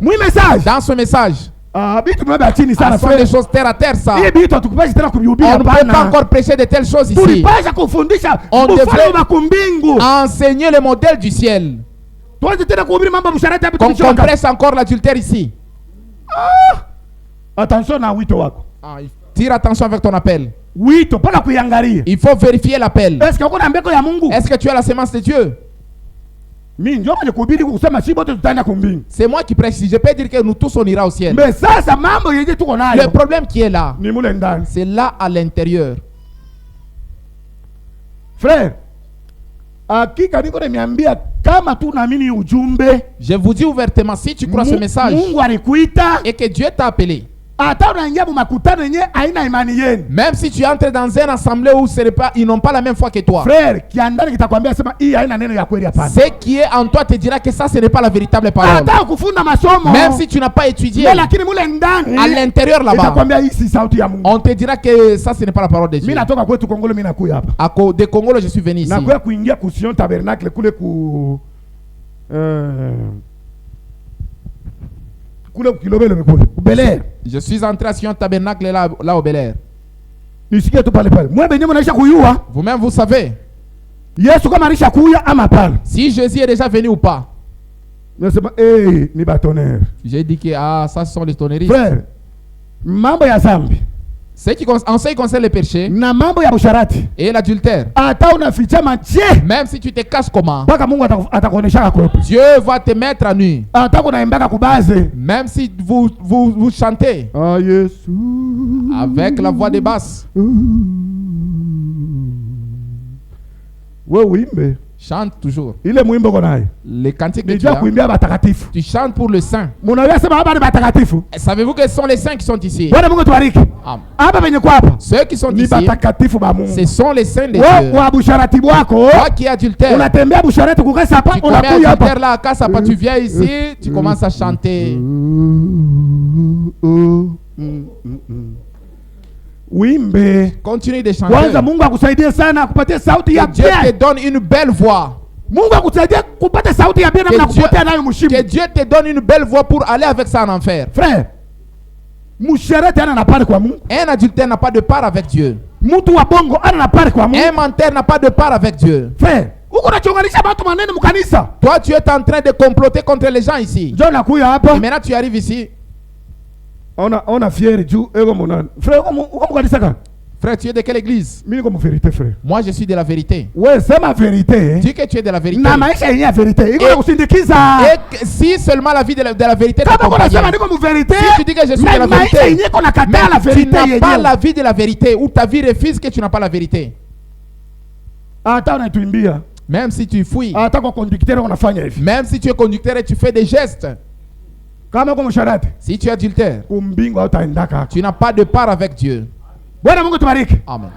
Dans ce message. Ce sont des choses terre à terre, ça. On ne peut pas encore prêcher de telles choses ici. On devrait enseigner le modèle du ciel. Qu'on compresse encore l'adultère ici. Attention à tire attention avec ton appel. Il faut vérifier l'appel. Est-ce que tu as la semence de Dieu? C'est moi qui prêche. Je peux dire que nous tous on ira au ciel. Mais ça, le problème qui est là, c'est là à l'intérieur. Frère, je vous dis ouvertement, si tu crois ce message et que Dieu t'a appelé, même si tu entres dans une assemblée où ils n'ont pas la même foi que toi, frère, ce qui est en toi te dira que ça, ce n'est pas la véritable parole. Même si tu n'as pas étudié, à l'intérieur là-bas, on te dira que ça, ce n'est pas la parole de Dieu. À cause de Congo, je suis venu ici. Je suis entré à Sion Tabernacle là au Bel Air. Vous-même, vous savez si Jésus est déjà venu ou pas. J'ai dit que ça, ce sont les tonneries. Frère, en ce qui concerne les péchés et l'adultère, même si tu te caches comment, Dieu va te mettre à nu. Même si vous chantez avec la voix des basses, chante toujours. Les cantiques que tu as, tu chantes pour le saint. Savez-vous que ce sont les saints qui sont ici? Ceux qui sont ici, ce sont les saints de Dieu. Toi qui es adultère, tu commets adultère là à Kassapa, tu viens ici, tu commences à chanter. Continue de chanter. Que Dieu te donne une belle voix. Que Dieu te donne une belle voix pour aller avec ça en enfer. Frère, un adultère n'a pas de part avec Dieu. Un menteur n'a pas de part avec Dieu. Frère, toi tu es en train de comploter contre les gens ici. Et maintenant tu arrives ici. On a fier du frère, Frère, tu es de quelle église? Mimi comme vérité, frère. Moi, je suis de la vérité. Ouais, c'est ma vérité. Dis que tu es de la vérité. Na maisha yenye vérité. Iko kusindikiza. Et si seulement la vie de la vérité t'accompagne. Si tu dis que je suis de la vérité, mais tu n'as pas la vie de la vérité, ou ta vie refuse que tu n'as pas la vérité. Même si tu fouilles, même si tu es conducteur et tu fais des gestes, si tu es adultère, tu n'as pas de part avec Dieu. Amen.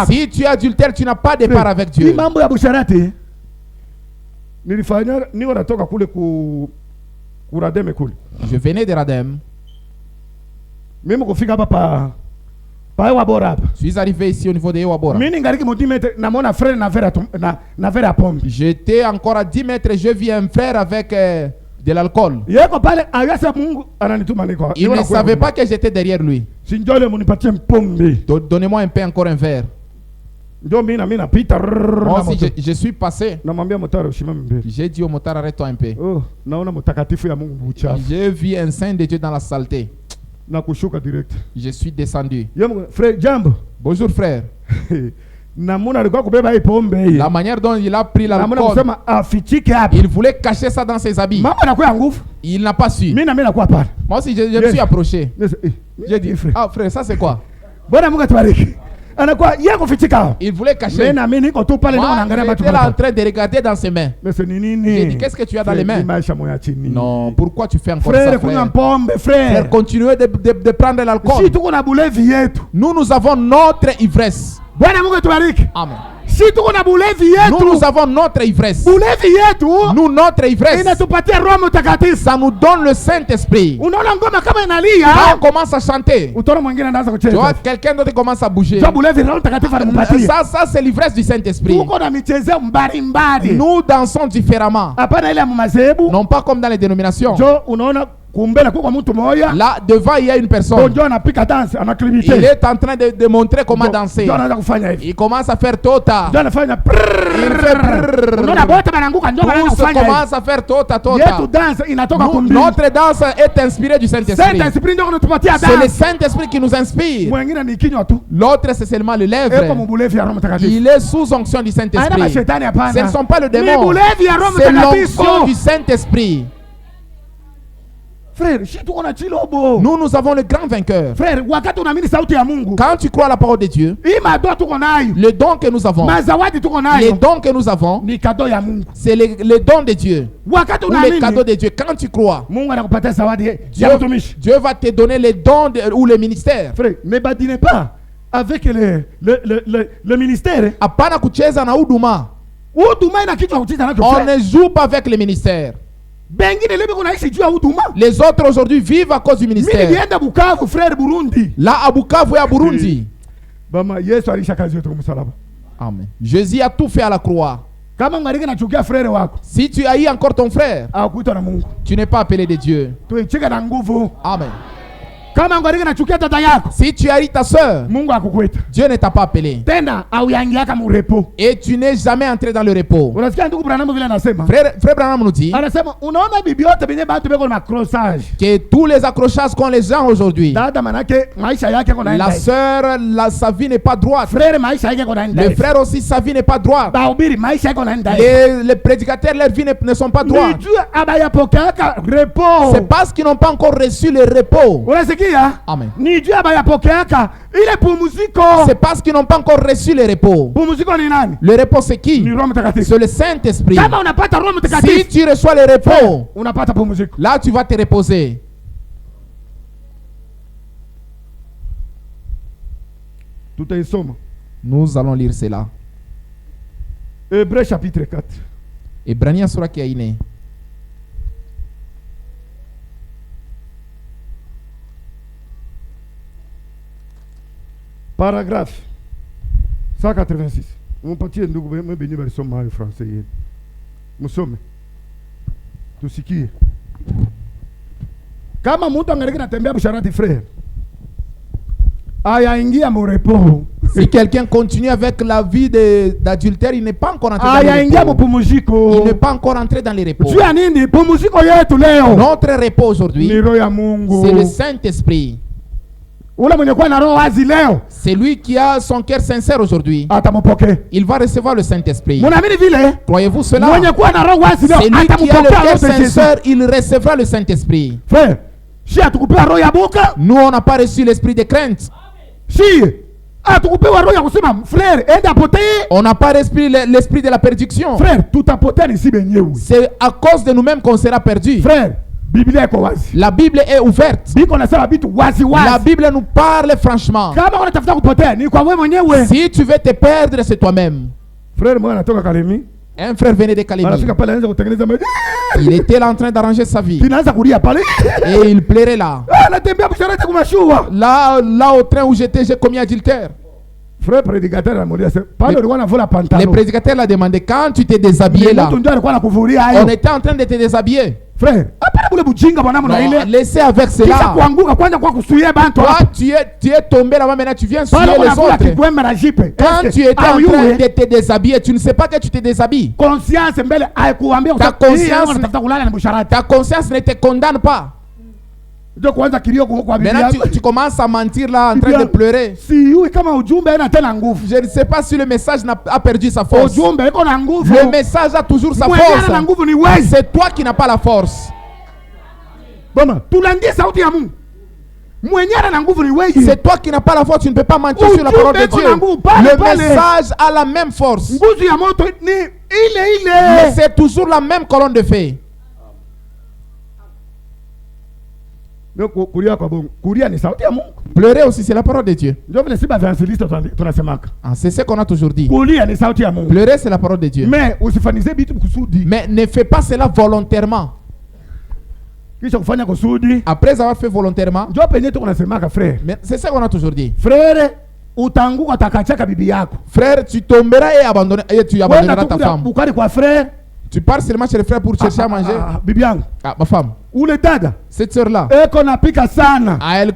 Si tu es adultère, tu n'as pas de part avec Dieu. Je venais de Radem. Je suis arrivé ici au niveau de Ewabora. J'étais encore à 10 mètres et je vis un frère avec de l'alcool. Il ne savait pas que j'étais derrière lui. Donnez-moi un peu, encore un verre. Moi aussi, je suis passé. J'ai dit au motard, arrête-toi un peu. J'ai vu un saint de Dieu dans la saleté. Je suis descendu. Bonjour frère. La manière dont il a pris l'alcool, il voulait cacher ça dans ses habits. Il n'a pas su. Moi aussi, je me suis approché. J'ai dit, ah frère, ça c'est quoi? Il voulait cacher. Moi, j'étais là en train de regarder dans ses mains. J'ai dit, qu'est-ce que tu as dans les mains? Non, pourquoi tu fais encore ça, frère? Frère, continuez de prendre l'alcool. Nous avons notre ivresse. Amen. Nous avons notre ivresse. Nous, notre ivresse, ça nous donne le Saint-Esprit. Quand on commence à chanter, tu vois, quelqu'un d'autre commence à bouger. Ça c'est l'ivresse du Saint-Esprit. Nous dansons différemment. Non pas comme dans les dénominations. Là, devant, il y a une personne. Il est en train de montrer comment danser. Il commence à faire tota. Il fait tous commence à faire tota. Notre danse est inspirée du Saint-Esprit. C'est le Saint-Esprit qui nous inspire. L'autre, c'est seulement les lèvres. Il est sous onction du Saint-Esprit. Ce ne sont pas le démon. C'est l'onction du Saint-Esprit. Frère, nous avons le grand vainqueur. Frère, quand tu crois à la parole de Dieu, le don que nous avons, les dons que nous avons, c'est les dons de Dieu, ou les cadeaux de Dieu. Quand tu crois, Dieu va te donner les dons ou le ministère. Frère, ne badinez pas avec le ministère. On ne joue pas avec le ministère. Les autres aujourd'hui vivent à cause du ministère. Là à Bukavu et à Burundi. Amen. Jésus a tout fait à la croix. Si tu haïs encore ton frère, tu n'es pas appelé de Dieu. Amen. Si tu haïs ta soeur, Dieu ne t'a pas appelé. Et tu n'es jamais entré dans le repos. Frère Branham nous dit que tous les accrochages qu'ont les gens aujourd'hui, la soeur, sa vie n'est pas droite. Le frère aussi, sa vie n'est pas droite. Les prédicateurs, leur vie ne sont pas droites. C'est parce qu'ils n'ont pas encore reçu le repos. Amen. C'est parce qu'ils n'ont pas encore reçu le repos. Le repos c'est qui? C'est le Saint-Esprit. Si tu reçois le repos, là tu vas te reposer. Nous allons lire cela. Hébreux chapitre 4. Ebrania sura 4. Paragraphe 186. Mon petit ndugu mbeni balisoma en français. Musome. Tusikie. Kama mtu angaliki natembea busharati frère. Ayaingia mon repos. Si quelqu'un continue avec la vie d'adultère, il n'est pas encore entré dans le repos. Il n'est pas encore entré dans les repos. Notre repos aujourd'hui, c'est le Saint-Esprit. C'est lui qui a son cœur sincère aujourd'hui. Il va recevoir le Saint-Esprit. Croyez-vous cela? C'est lui qui a le cœur sincère, il recevra le Saint-Esprit. Nous, on n'a pas reçu l'esprit de crainte. On n'a pas reçu l'esprit de la perdition. C'est à cause de nous-mêmes qu'on sera perdu. La Bible est ouverte. La Bible nous parle franchement. Si tu veux te perdre, c'est toi-même. Un frère venait de Kalemi. Il était là en train d'arranger sa vie. Et il plairait là. Là au train où j'étais, j'ai commis adultère. Le prédicateur l'a demandé, quand tu t'es déshabillé là, on était en train de te déshabiller. Frère, non, laissez avec cela. Toi, tu es tombé là-bas, maintenant tu viens sur les autres. Quand tu étais en train de te déshabiller, tu ne sais pas que tu te déshabilles. Ta conscience ne te condamne pas. Maintenant tu commences à mentir là en train de pleurer. Je ne sais pas si le message a perdu sa force. Le message a toujours sa force. C'est toi qui n'as pas la force. C'est toi qui n'as pas la force. Tu ne peux pas mentir sur la parole de Dieu. Le message a la même force. Mais c'est toujours la même colonne de feu. Pleurer aussi, c'est la parole de Dieu. C'est ce qu'on a toujours dit. Pleurer, c'est la parole de Dieu. Mais ne fais pas cela volontairement. Après avoir fait volontairement, c'est ce qu'on a toujours dit. Frère, tu tomberas et tu abandonneras ta femme. Tu pars seulement chez le frère pour chercher à manger. Ma femme. Cette soeur-là, elle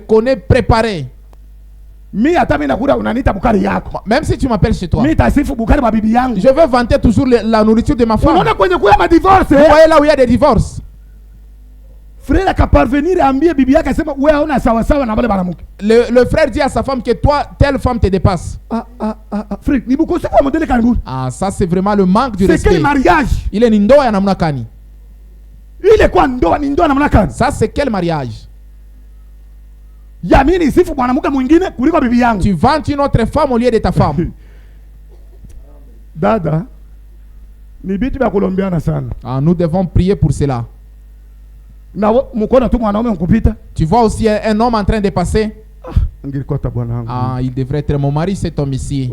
connaît préparer. Même si tu m'appelles chez toi, je veux vanter toujours la nourriture de ma femme. Vous voyez là où il y a des divorces. Le frère dit à sa femme que toi, telle femme te dépasse. Ça c'est vraiment le manque du respect. Il est nindo ya namna kani. Ça c'est quel mariage? Tu vantes une autre femme au lieu de ta femme. Dada, nous devons prier pour cela. Tu vois aussi un homme en train de passer. Il devrait être mon mari, cet homme ici.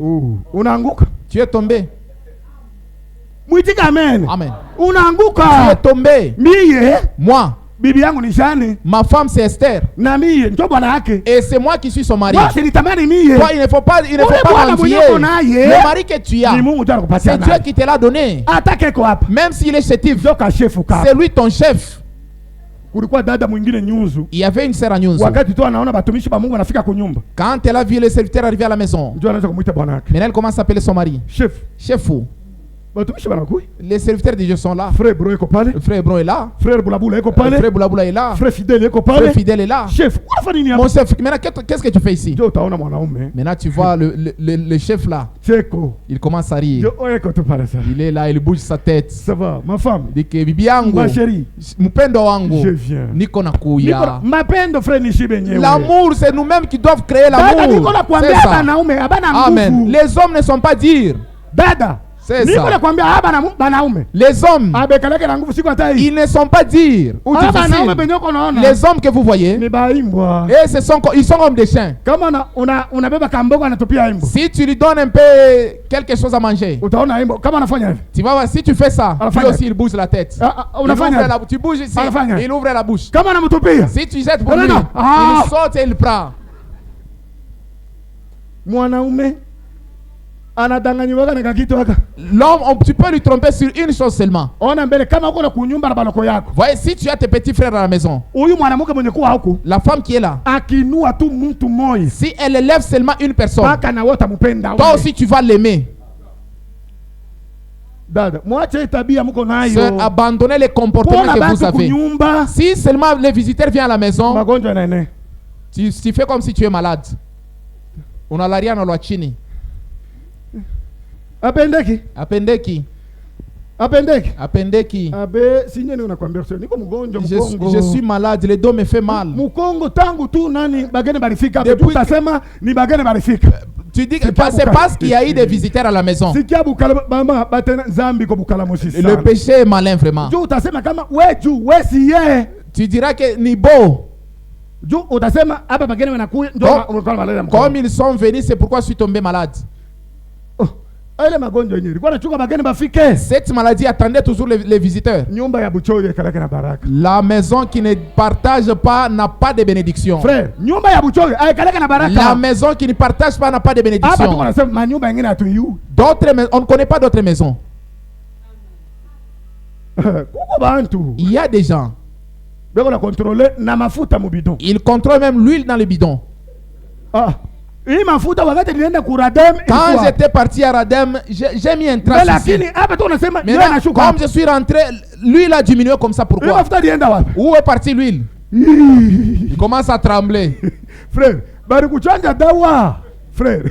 Tu es tombé. Amen. Tu es tombé. Moi, ma femme c'est Esther. Et c'est moi qui suis son mari. Toi, il ne faut pas m'envier. Le mari que tu as, c'est Dieu qui te l'a donné. Même s'il est chétif, c'est lui ton chef. Il y avait une sœur à Nyunzu. Quand elle a vu les serviteurs arriver à la maison, maintenant elle commence à appeler son mari. Chef où? Les serviteurs de Dieu sont là. Frère Bro est là. Frère Boulaboula est là. Frère Fidèle est là. Chef, mon chef, maintenant qu'est-ce que tu fais ici? Maintenant tu vois le chef là. Il commence à rire. Il est là, il bouge sa tête. Ça va, ma femme. Il dit que bibi ma chérie, mupendo wangu, je viens. Niko nakuya. L'amour, c'est nous-mêmes qui doivent créer l'amour. C'est ça. Amen. Les hommes ne sont pas durs. C'est ça. Les hommes, ils ne sont pas durs ou difficiles. Les hommes que vous voyez, et ils sont comme des chiens. Si tu lui donnes un peu quelque chose à manger, tu vas voir, si tu fais ça, lui aussi il bouge la tête. Tu bouges ici, il ouvre la bouche. Si tu jettes pour lui, il saute et il prend. L'homme, tu peux lui tromper sur une chose seulement. Voyez, si tu as tes petits frères à la maison, la femme qui est là, si elle élève seulement une personne, toi aussi tu vas l'aimer. Sœur, abandonnez les comportements que vous avez. Si seulement les visiteurs viennent à la maison, Tu fais comme si tu es malade. Unalalia na lwa chini. Apendeki. Apendeki. Apendeki. Apendeki. Abe sinyeni unakwambia niko mgonjwa mkongo. Je suis malade, le dos me fait mal. Mkongo tangu tu nani bagene barifika. Depuis utasema ni bagene barifika. Tu dis que c'est parce qu'il y a eu des visiteurs à la maison. Le péché est malin vraiment. Tu diras que ni beau. Comme ils sont venus, c'est pourquoi je suis tombé malade. Cette maladie attendait toujours les visiteurs. La maison qui ne partage pas n'a pas de bénédiction. Frère, la maison qui ne partage pas n'a pas de bénédiction. On ne connaît pas d'autres maisons. Il y a des gens. Ils contrôlent même l'huile dans le bidon. Quand j'étais parti à Radem, j'ai mis un trace ici. Mais là, comme je suis rentré, l'huile a diminué comme ça. Pourquoi? Où est parti l'huile? Il commence à trembler. Frère, frère,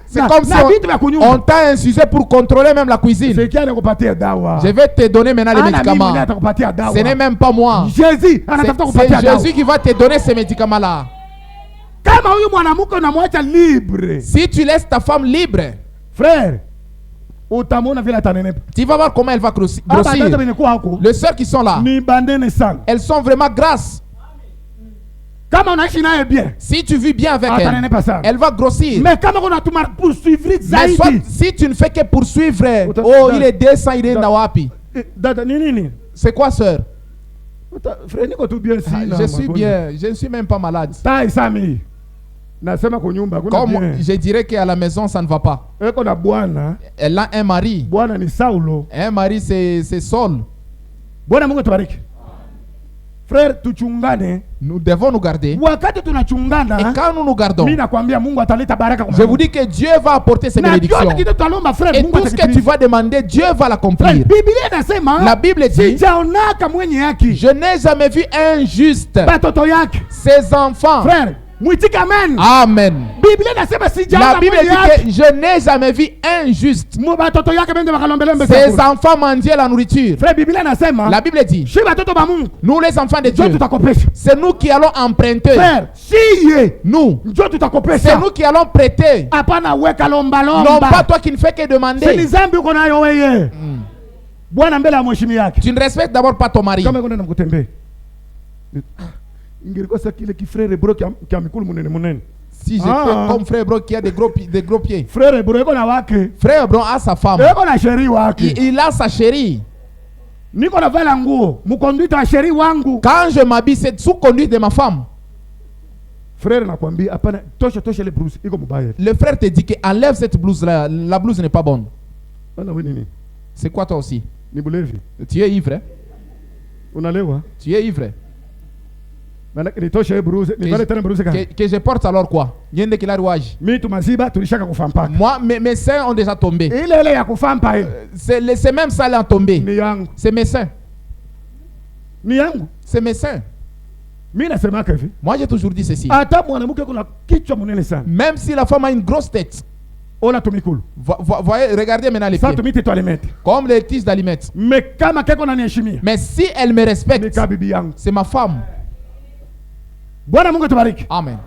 c'est comme si on t'a insusé pour contrôler même la cuisine. Je vais te donner maintenant les médicaments. Ce n'est même pas moi. C'est Jésus qui va te donner ces médicaments-là. Si tu laisses ta femme libre, frère, tu vas voir comment elle va grossir. Les sœurs qui sont là, elles sont vraiment grasses. Si tu vis bien avec elle va grossir. Mais si tu ne fais que poursuivre, oh, il est 200, il est nawapi. C'est quoi, sœur? Je suis bien, je ne suis même pas malade. Comme je dirais qu'à la maison, ça ne va pas. Elle a un mari. Un mari, c'est Saul. Frère, nous devons nous garder. Et quand nous nous gardons, je vous dis que Dieu va apporter ses bénédictions. Et tout ce que tu vas demander, Dieu va l'accomplir. La Bible dit, je n'ai jamais vu un juste, ses enfants. Frère, amen. Amen. La Bible dit que je n'ai jamais vu un juste, ses enfants manger la nourriture. La Bible dit, nous les enfants de Dieu, c'est nous qui allons emprunter. Nous, c'est nous qui allons prêter. Non pas toi qui ne fais que demander. Tu ne respectes d'abord pas ton mari. Si j'étais comme frère Bro qui a des gros pieds. Frère Bro a sa femme. Il a sa chérie. Quand je m'habille, c'est sous conduite de ma femme. Le frère te dit que enlève cette blouse là. La blouse n'est pas bonne. C'est quoi toi aussi? Tu es ivre. Tu es ivre. Que je porte alors quoi? Moi, mes seins ont déjà tombé. C'est même ça là tombé. C'est mes seins. C'est mes seins. Moi j'ai toujours dit ceci. Même si la femme a une grosse tête. Voyez, regardez maintenant les pieds. Comme les tiges d'allumettes. Mais si elle me respecte, c'est ma femme. Amen.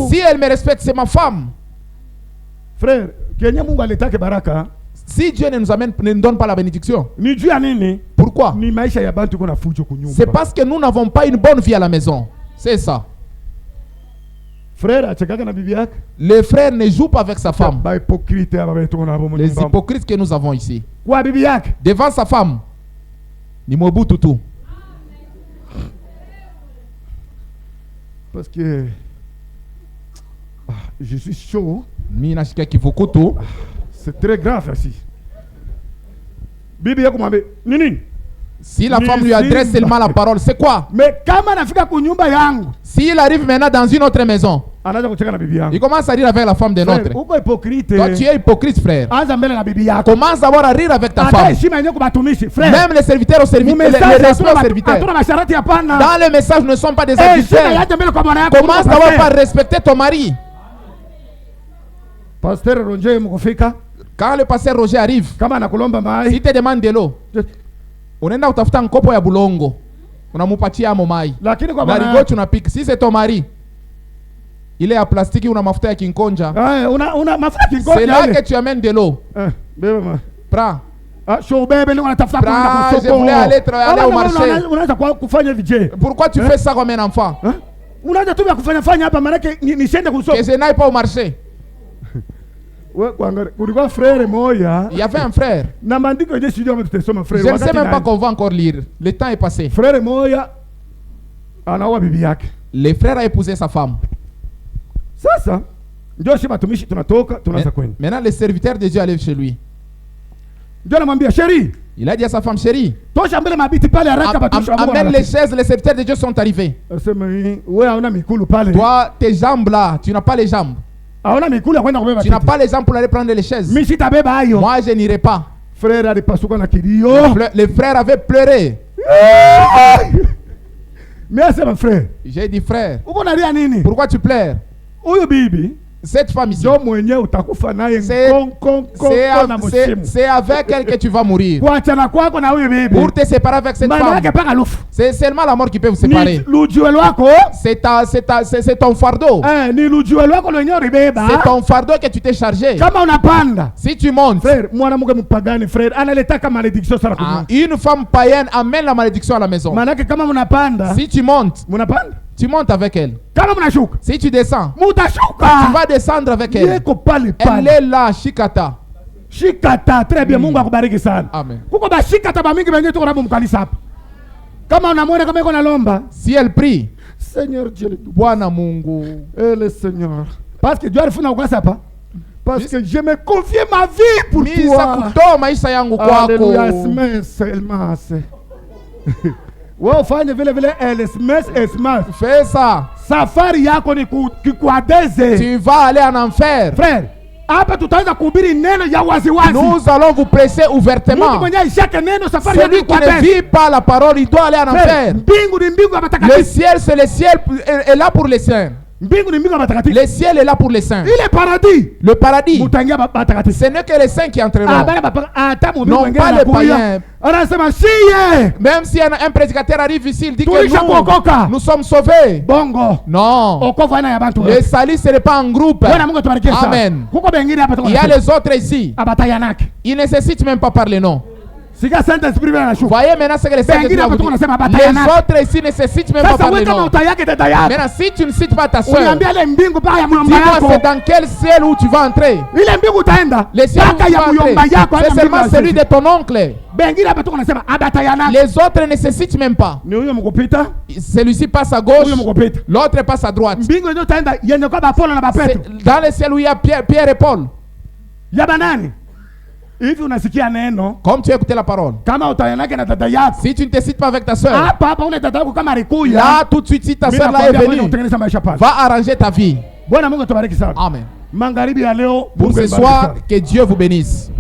Si elle me respecte, c'est ma femme. Frère, si Dieu ne nous donne pas la bénédiction, pourquoi? C'est parce que nous n'avons pas une bonne vie à la maison. C'est ça. Le frère ne joue pas avec sa femme. Les hypocrites que nous avons ici. Devant sa femme. Nimobu tutu. Parce que je suis chaud. C'est très grave ici. Si la femme lui adresse seulement la parole, c'est quoi? Mais s'il arrive maintenant dans une autre maison, Il commence à rire avec la femme d'un autre. Toi, tu es hypocrite, frère. Commence d'abord à rire avec ta femme. Même les serviteurs au service, les respects aux serviteurs. Dans les messages ne sont pas des serviteurs. Commence d'abord par respecter ton mari. Quand le pasteur Roger arrive, si te demande de l'eau, unaenda utafuta mkopo ya bulongo, unamupatia amo mai. Na rigoti unapika. Si c'est ton mari, il est à plastique, una mafuta ya kinkonja. C'est là que tu amènes de l'eau. Prends. Je voulais aller au marché. Pourquoi tu fais ça comme un enfant? Que je n'aille pas au marché. Il y avait un frère. Je ne sais même pas qu'on va encore lire. Le temps est passé. Le frère a épousé sa femme. Maintenant, le serviteur de Dieu allait chez lui. Il a dit à sa femme, chérie, amène les chaises, les serviteurs de Dieu sont arrivés. Toi, tes jambes là, tu n'as pas les jambes. Tu n'as pas les jambes pour aller prendre les chaises. Moi, je n'irai pas. Le frère avait pleuré. J'ai dit, frère, pourquoi tu pleures? Cette femme ici, c'est avec elle que tu vas mourir. Pour te séparer avec cette femme, c'est seulement la mort qui peut vous séparer. C'est ton fardeau. C'est ton fardeau que tu t'es chargé. Si tu montes, une femme païenne amène la malédiction à la maison. Si tu montes, tu montes avec elle. Si tu descends, tu vas descendre avec elle. Elle est là, Shikata. Shikata, très bien. Mungu akubariki sana. Amen. Kuko ba shikata ba mingi bengi tuko na mkanisa hapa. Kama unamwona kama yuko nalomba, si elle prie, Seigneur Dieu, Bwana Mungu, le Seigneur. Parce que Dieu alifuna kwa hapa. Parce que je me confie ma vie pour toi. Kutoa maisha yangu kwako. Alléluia, seulement. Wewe ufanye vile vile esmas. Fais ça. Safari yako ni kuadeze. Tu vas aller en enfer. Frère, hapa tutaanza kuhubiri neno ya waziwazi. Nous allons vous prêcher ouvertement. Mtu mwenye ishake neno safari yako celui qui ne vit pas la parole, il doit aller en enfer. Mbingu ni mbingu ya matakatifu. Le ciel, c'est le ciel, est là pour les saints. Le ciel est là pour les saints. Le paradis, ce n'est que les saints qui entreront. Non pas les païens. Même si un prédicateur arrive ici, il dit que nous sommes sauvés. Non. Le salut, ce n'est pas en groupe. Amen. Il y a les autres ici. Ils ne nécessitent même pas parler, non. Voyez maintenant ce que les saints les autres ici nécessitent même pas parler. Maintenant, si tu ne cites pas ta soeur, dis-moi c'est dans quel ciel où tu vas entrer. Le ciel où tu vas entrer, c'est seulement celui de ton oncle. Les autres ne nécessitent même pas. Celui-ci passe à gauche, l'autre passe à droite. Dans le ciel où il y a Pierre et Paul. Comme tu as écouté la parole, si tu ne te cites pas avec ta soeur, là tout de suite si ta soeur là est venue, va arranger ta vie. Amen. Pour ce soir, que Dieu vous bénisse.